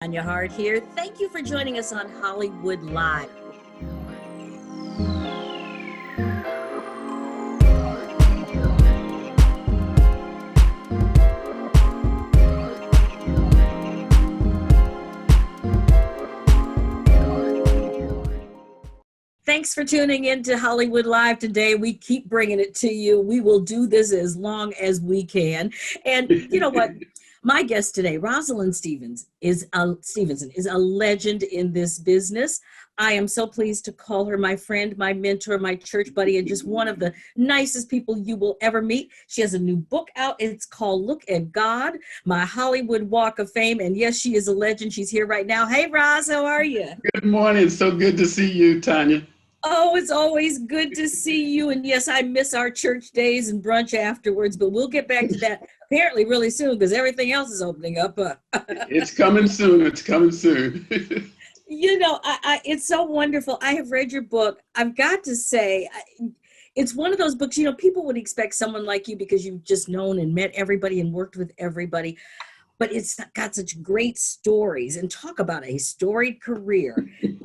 Tanya Hart here. Thank you for joining us on Hollywood Live. Thanks for tuning in to Hollywood Live today. We keep bringing it to you. We will do this as long as we can. And you know what? My guest today, Rosalind Stevenson, is a legend in this business. I am so pleased to call her my friend, my mentor, my church buddy, and just one of the nicest people you will ever meet. She has a new book out. It's called Look at God, My Hollywood Walk of Fame. And yes, she is a legend. She's here right now. Hey, Roz, how are you? Good morning. So good to see you, Tanya. Oh, it's always good to see you. And yes, I miss our church days and brunch afterwards, but we'll get back to that apparently really soon because everything else is opening up. It's coming soon. It's coming soon. You know, it's so wonderful. I have read your book. I've got to say, it's one of those books, you know, people would expect someone like you because you've just known and met everybody and worked with everybody. But it's got such great stories, and talk about a storied career.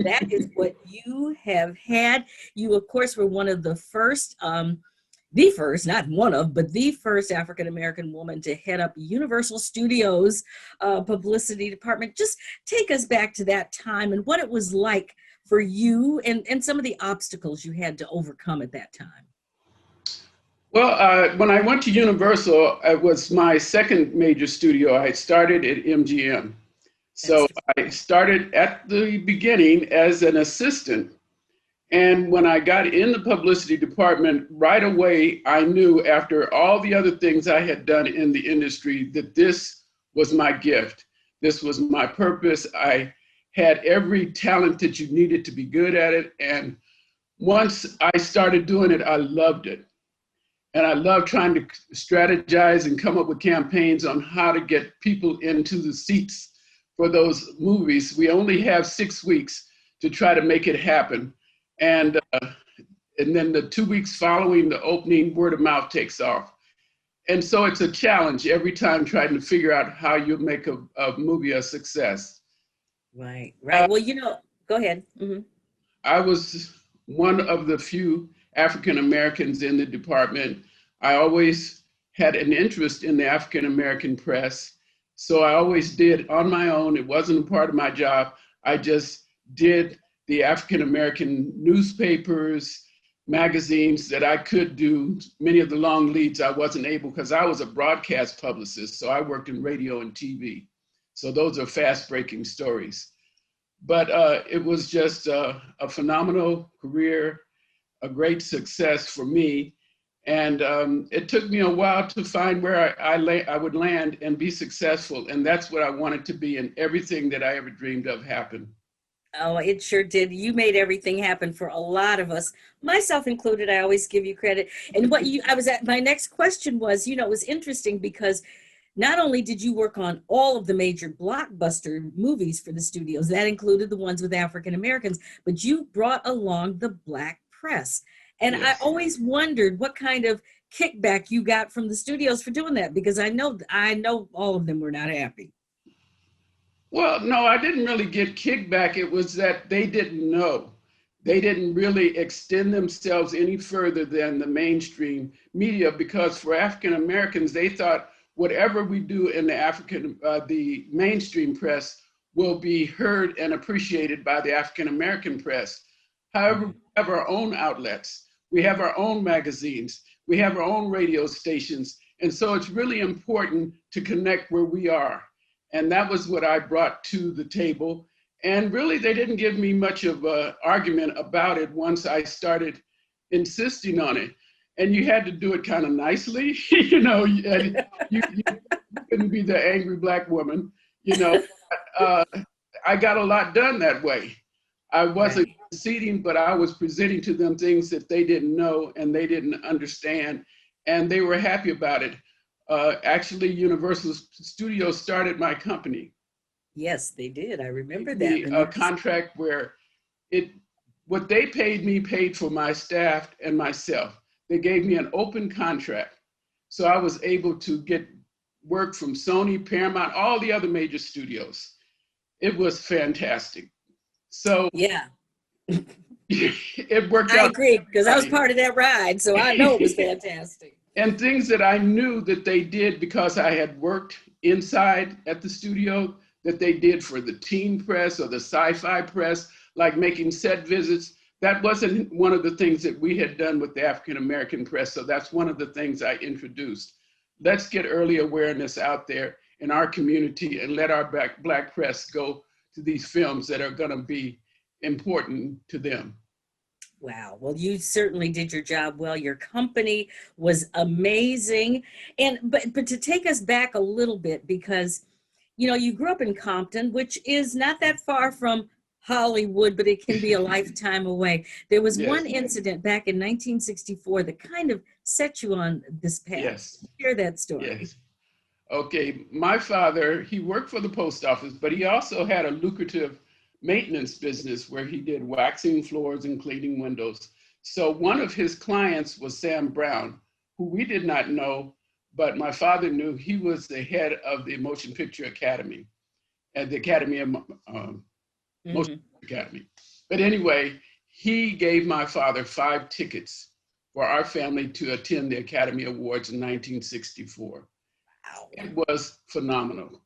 That is what you have had. You, of course, were one of the first, the first African-American woman to head up Universal Studios publicity department. Just take us back to that time and what it was like for you and some of the obstacles you had to overcome at that time. Well, when I went to Universal, it was my second major studio. I started at MGM. So I started at the beginning as an assistant. And when I got in the publicity department, right away, I knew after all the other things I had done in the industry that this was my gift. This was my purpose. I had every talent that you needed to be good at it. And once I started doing it, I loved it. And I love trying to strategize and come up with campaigns on how to get people into the seats for those movies. We only have 6 weeks to try to make it happen. And then the 2 weeks following the opening, word of mouth takes off. And so it's a challenge every time trying to figure out how you make a movie a success. Right. Well, you know, go ahead. Mm-hmm. I was one of the few African Americans in the department. I always had an interest in the African American press. So I always did on my own. It wasn't a part of my job. I just did the African American newspapers, magazines that I could do. Many of the long leads I wasn't able because I was a broadcast publicist. So I worked in radio and TV. So those are fast breaking stories. But it was just a phenomenal career, a great success for me. And it took me a while to find where I would land and be successful. And that's what I wanted to be, and everything that I ever dreamed of happened. Oh, it sure did. You made everything happen for a lot of us, myself included. I always give you credit. And my next question was, you know, it was interesting because not only did you work on all of the major blockbuster movies for the studios, that included the ones with African Americans, but you brought along the Black press. And yes. I always wondered what kind of kickback you got from the studios for doing that, because I know all of them were not happy. Well, no, I didn't really get kickback. It was that they didn't know. They didn't really extend themselves any further than the mainstream media, because for African Americans, they thought whatever we do in the mainstream press will be heard and appreciated by the African American press. However, we have our own outlets. We have our own magazines. We have our own radio stations. And so it's really important to connect where we are. And that was what I brought to the table. And really, they didn't give me much of an argument about it once I started insisting on it. And you had to do it kind of nicely, you know, you couldn't be the angry Black woman, you know. I got a lot done that way. I wasn't conceding, but I was presenting to them things that they didn't know and they didn't understand, and they were happy about it. Actually, Universal Studios started my company. Yes, they did. I remember that. A contract where what they paid for my staff and myself. They gave me an open contract. So I was able to get work from Sony, Paramount, all the other major studios. it was fantastic. So Yeah, it worked I out. agree, because I was Right. part of that ride, so I know it was fantastic. And things that I knew that they did because I had worked inside at the studio, that they did for the teen press or the sci-fi press, like making set visits. That wasn't one of the things that we had done with the African American press. So that's one of the things I introduced. Let's get early awareness out there in our community and let our black press go to these films that are going to be important to them. Wow. Well, you certainly did your job well. Your company was amazing. And but to take us back a little bit, because you grew up in Compton, which is not that far from Hollywood, but it can be a lifetime away. There was one Yes, incident back in 1964 that kind of set you on this path. yes, Share that story. yes. Okay, my father, he worked for the post office, but he also had a lucrative maintenance business where he did waxing floors and cleaning windows. So one of his clients was Sam Brown, who we did not know, but my father knew. He was the head of the Motion Picture Academy at the Academy of Motion Mhm. Picture Academy. But anyway, he gave my father 5 tickets for our family to attend the Academy Awards in 1964. Wow. It was phenomenal.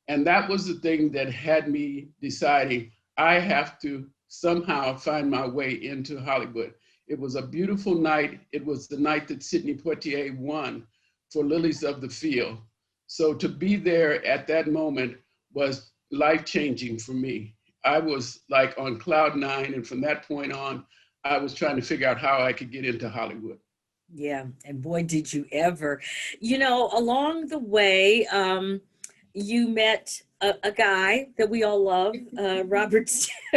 And that was the thing that had me deciding I have to somehow find my way into Hollywood. It was a beautiful night. It was the night that Sidney Poitier won for Lilies of the Field. So to be there at that moment was life-changing for me. I was like on cloud 9. And from that point on, I was trying to figure out how I could get into Hollywood. Yeah, and boy, did you ever. Along the way, you met a guy that we all love, Robert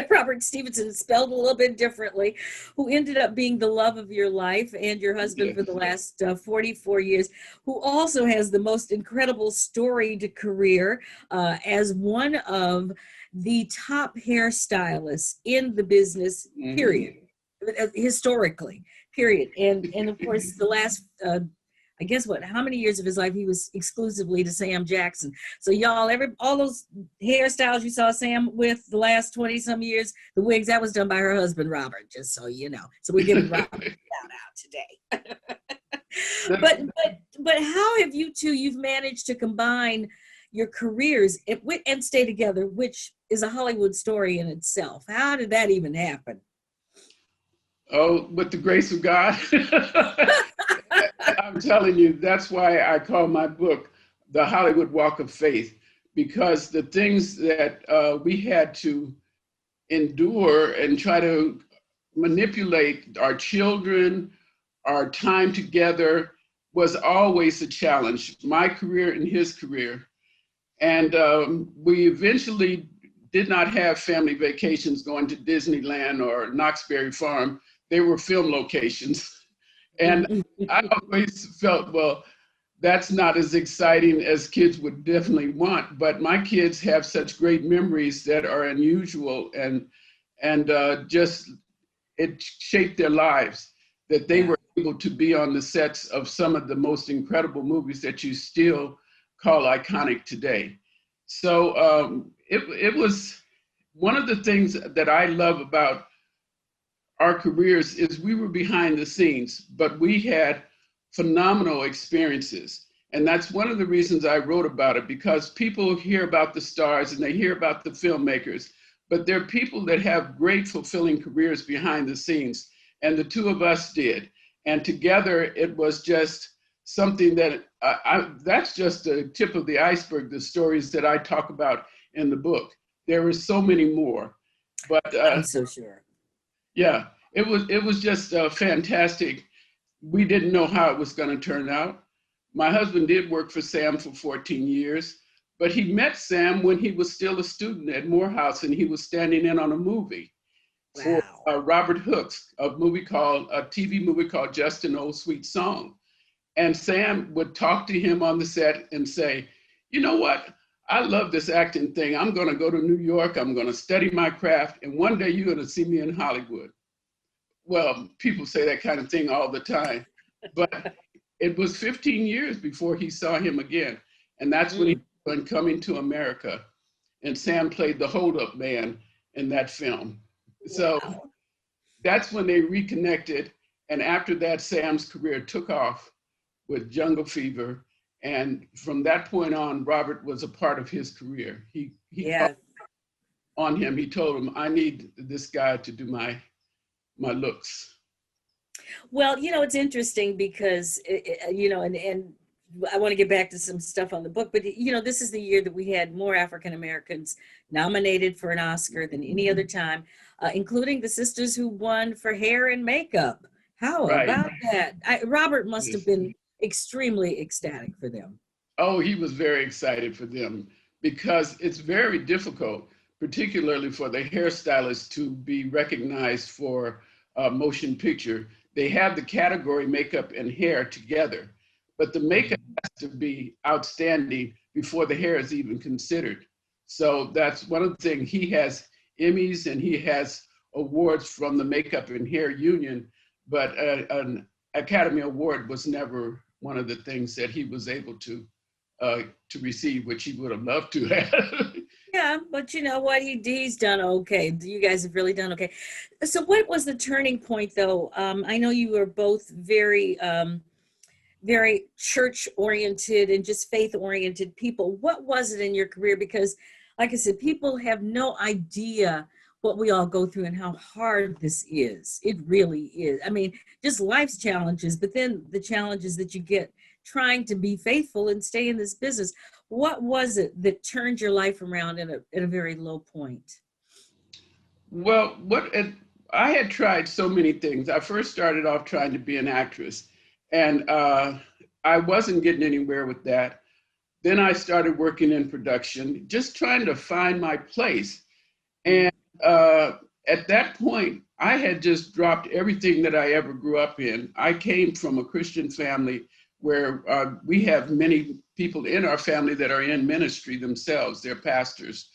Robert Stevenson, spelled a little bit differently, who ended up being the love of your life and your husband for the Yes. last 44 years, who also has the most incredible storied career as one of the top hairstylists in the business, period, Mhm. historically, period. And of course, the last I guess how many years of his life he was exclusively to Sam Jackson. So y'all, all those hairstyles you saw Sam with the last 20 some years, the wigs, that was done by her husband Robert, just so you know. So we're giving Robert a shout out today. but how have you've managed to combine your careers and stay together, which is a Hollywood story in itself? How did that even happen? Oh, with the grace of God. I'm telling you, that's why I call my book The Hollywood Walk of Faith, because the things that we had to endure and try to manipulate our children, our time together was always a challenge, my career and his career. And we eventually did not have family vacations going to Disneyland or Knott's Berry Farm. They were film locations. And I always felt, well, that's not as exciting as kids would definitely want. But my kids have such great memories that are unusual, and just it shaped their lives that they Yeah. were able to be on the sets of some of the most incredible movies that you still call iconic today. So it was one of the things that I love about our careers is we were behind the scenes, but we had phenomenal experiences. And that's one of the reasons I wrote about it, because people hear about the stars and they hear about the filmmakers, but there are people that have great fulfilling careers behind the scenes. And the two of us did. And together it was just something that that's just the tip of the iceberg, the stories that I talk about in the book. There were so many more, but I'm so sure. yeah, it was just fantastic. We didn't know how it was going to turn out. My husband did work for Sam for 14 years, but he met Sam when he was still a student at Morehouse, and he was standing in on a movie for Wow. Robert Hooks, a TV movie called Just an Old Sweet Song. And Sam would talk to him on the set and say, you know what? I love this acting thing. I'm going to go to New York. I'm going to study my craft. And one day you're going to see me in Hollywood. Well, people say that kind of thing all the time. But it was 15 years before he saw him again. And that's when he went Coming to America. and Sam played the hold-up man in that film. So Wow. that's when they reconnected. And after that, Sam's career took off with Jungle Fever. And from that point on, Robert was a part of his career. He called Yeah. on him. He told him, I need this guy to do my looks. Well, it's interesting because, and I want to get back to some stuff on the book, but, this is the year that we had more African Americans nominated for an Oscar than any other time, including the sisters who won for hair and makeup. How Right. about that? Robert must have Yes. been extremely ecstatic for them. Oh, he was very excited for them because it's very difficult, particularly for the hairstylist, to be recognized for motion picture. They have the category makeup and hair together, but the makeup has to be outstanding before the hair is even considered. So that's one of the things. He has Emmys and he has awards from the Makeup and Hair Union, but an Academy Award was never one of the things that he was able to receive, which he would have loved to have. Yeah, but you know what? He's done okay. You guys have really done okay. So what was the turning point, though? I know you were both very church-oriented and just faith-oriented people. What was it in your career? Because, like I said, people have no idea what we all go through and how hard this is. It really is. I mean, just life's challenges, but then the challenges that you get trying to be faithful and stay in this business. What was it that turned your life around at a very low point? Well, I had tried so many things. I first started off trying to be an actress, and I wasn't getting anywhere with that. Then I started working in production, just trying to find my place. And at that point, I had just dropped everything that I ever grew up in. I came from a Christian family where we have many people in our family that are in ministry themselves, they're pastors.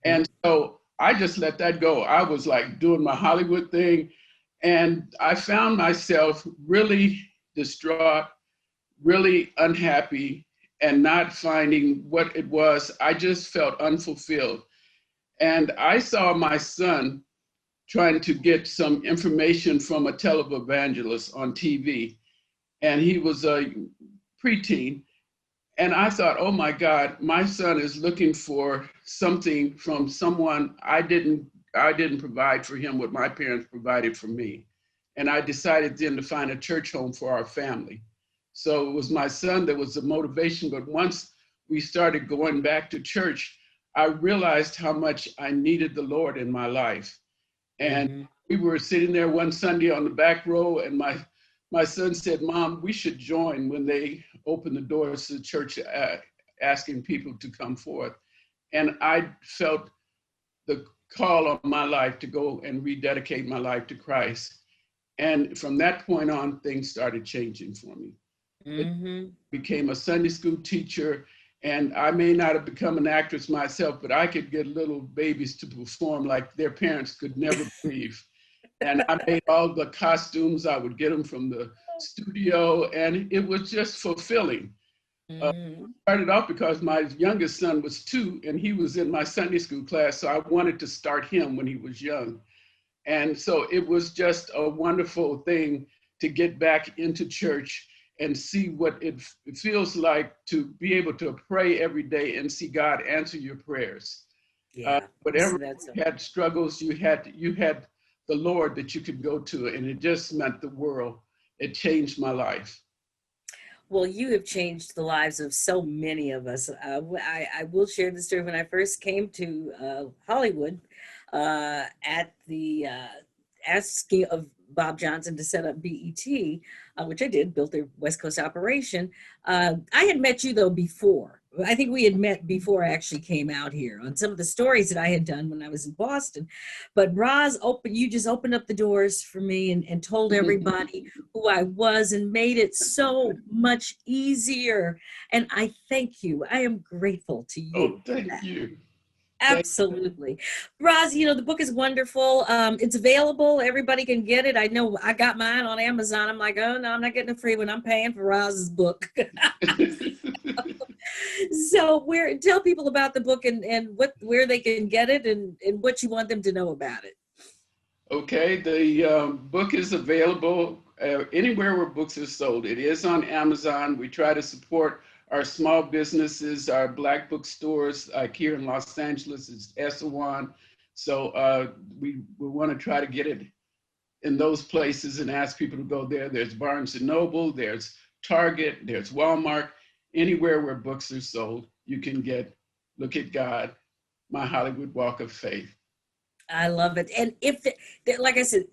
And so I just let that go. I was like doing my Hollywood thing, and I found myself really distraught, really unhappy, and not finding what it was. I just felt unfulfilled. And I saw my son trying to get some information from a televangelist on TV. And he was a preteen. And I thought, oh my God, my son is looking for something from someone. I didn't provide for him what my parents provided for me. And I decided then to find a church home for our family. So it was my son that was the motivation. But once we started going back to church, I realized how much I needed the Lord in my life. And we were sitting there one Sunday on the back row, and my son said, Mom, we should join when they open the doors to the church, asking people to come forth. And I felt the call on my life to go and rededicate my life to Christ. And from that point on, things started changing for me. I became a Sunday school teacher, and I may not have become an actress myself, but I could get little babies to perform like their parents could never believe. And I made all the costumes. I would get them from the studio, and it was just fulfilling. Started off because my youngest son was 2, and he was in my Sunday school class, so I wanted to start him when he was young. And so it was just a wonderful thing to get back into church and see what it feels like to be able to pray every day and see God answer your prayers. Yeah. Whatever you had struggles, you had the Lord that you could go to, and it just meant the world. It changed my life. Well, you have changed the lives of so many of us. I will share the story. When I first came to Hollywood, at the asking of Bob Johnson to set up BET, which I did, built their West Coast operation. I had met you, though, before. I think we had met before I actually came out here on some of the stories that I had done when I was in Boston. But Roz, you just opened up the doors for me and told everybody who I was and made it so much easier. And I thank you. I am grateful to you. Oh, thank you. Absolutely. Roz, the book is wonderful. It's available. Everybody can get it. I know I got mine on Amazon. I'm like, oh, no, I'm not getting a free one. I'm paying for Roz's book. So tell people about the book and where they can get it and what you want them to know about it. Okay, the book is available anywhere where books are sold. It is on Amazon. We try to support our small businesses, our Black bookstores, like here in Los Angeles is AURN. So we want to try to get it in those places and ask people to go there. There's Barnes & Noble, there's Target, there's Walmart. Anywhere where books are sold, you can get Look at God, My Hollywood Walk of Faith. I love it. And like I said,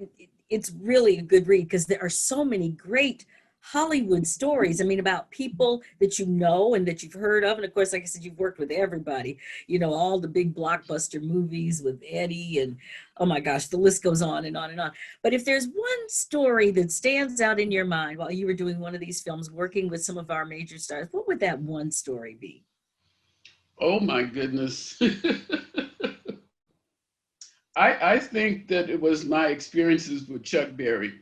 it's really a good read because there are so many great Hollywood stories. I mean, about people that you know and that you've heard of. And of course, like I said, you've worked with everybody, all the big blockbuster movies with Eddie and, oh my gosh, the list goes on and on and on. But if there's one story that stands out in your mind while you were doing one of these films, working with some of our major stars, what would that one story be? Oh my goodness. I think that it was my experiences with Chuck Berry.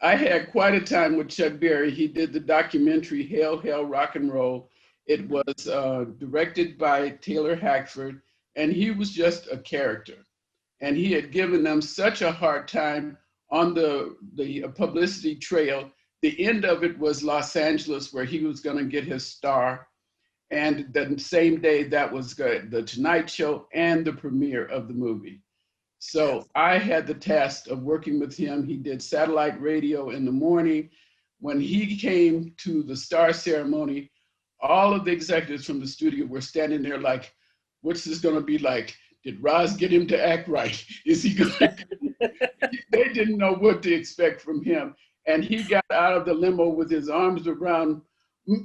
I had quite a time with Chuck Berry. He did the documentary Hail, Hail, Rock and Roll. It was directed by Taylor Hackford, and he was just a character. And he had given them such a hard time on the publicity trail. The end of it was Los Angeles, where he was going to get his star. And the same day, that was the Tonight Show and the premiere of the movie. So I had the task of working with him. He did satellite radio in the morning. When he came to the star ceremony, all of the executives from the studio were standing there like, what's this going to be like? Did Roz get him to act right? Is he going to? They didn't know what to expect from him. And he got out of the limo with his arms around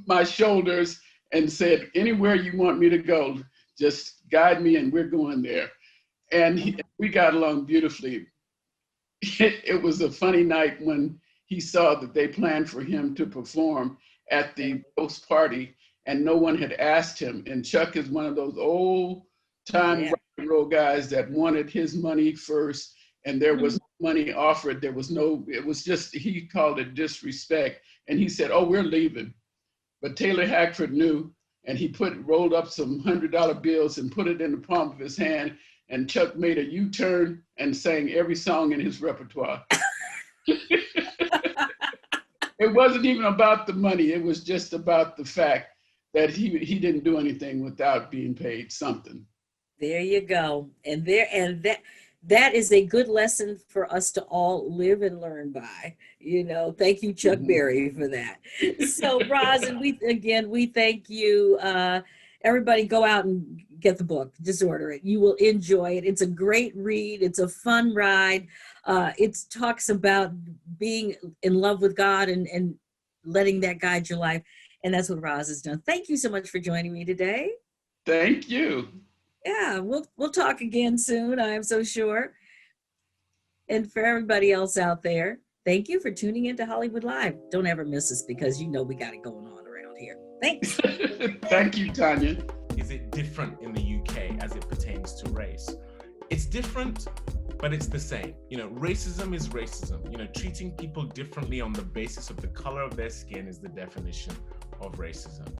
my shoulders and said, anywhere you want me to go, just guide me and we're going there. And we got along beautifully. It was a funny night when he saw that they planned for him to perform at the post party and no one had asked him. And Chuck is one of those old time rock and roll guys that wanted his money first, and there was money offered. It was just, he called it disrespect. And he said, oh, we're leaving. But Taylor Hackford knew, and he rolled up some $100 bills and put it in the palm of his hand, and Chuck made a U-turn and sang every song in his repertoire. It wasn't even about the money. It was just about the fact that he didn't do anything without being paid something. There you go. And that is a good lesson for us to all live and learn by. Thank you, Chuck Berry, for that. So, Roz, we thank you. Everybody go out and get the book. Just order it. You will enjoy it. It's a great read. It's a fun ride. It talks about being in love with God and letting that guide your life. And that's what Roz has done. Thank you so much for joining me today. Thank you. Yeah, we'll talk again soon, I am so sure. And for everybody else out there, thank you for tuning into Hollywood Live. Don't ever miss us because we got it going on around here. Thanks. Thank you, Tanya. Is it different in the UK as it pertains to race? It's different, but it's the same. Racism is racism. Treating people differently on the basis of the color of their skin is the definition of racism.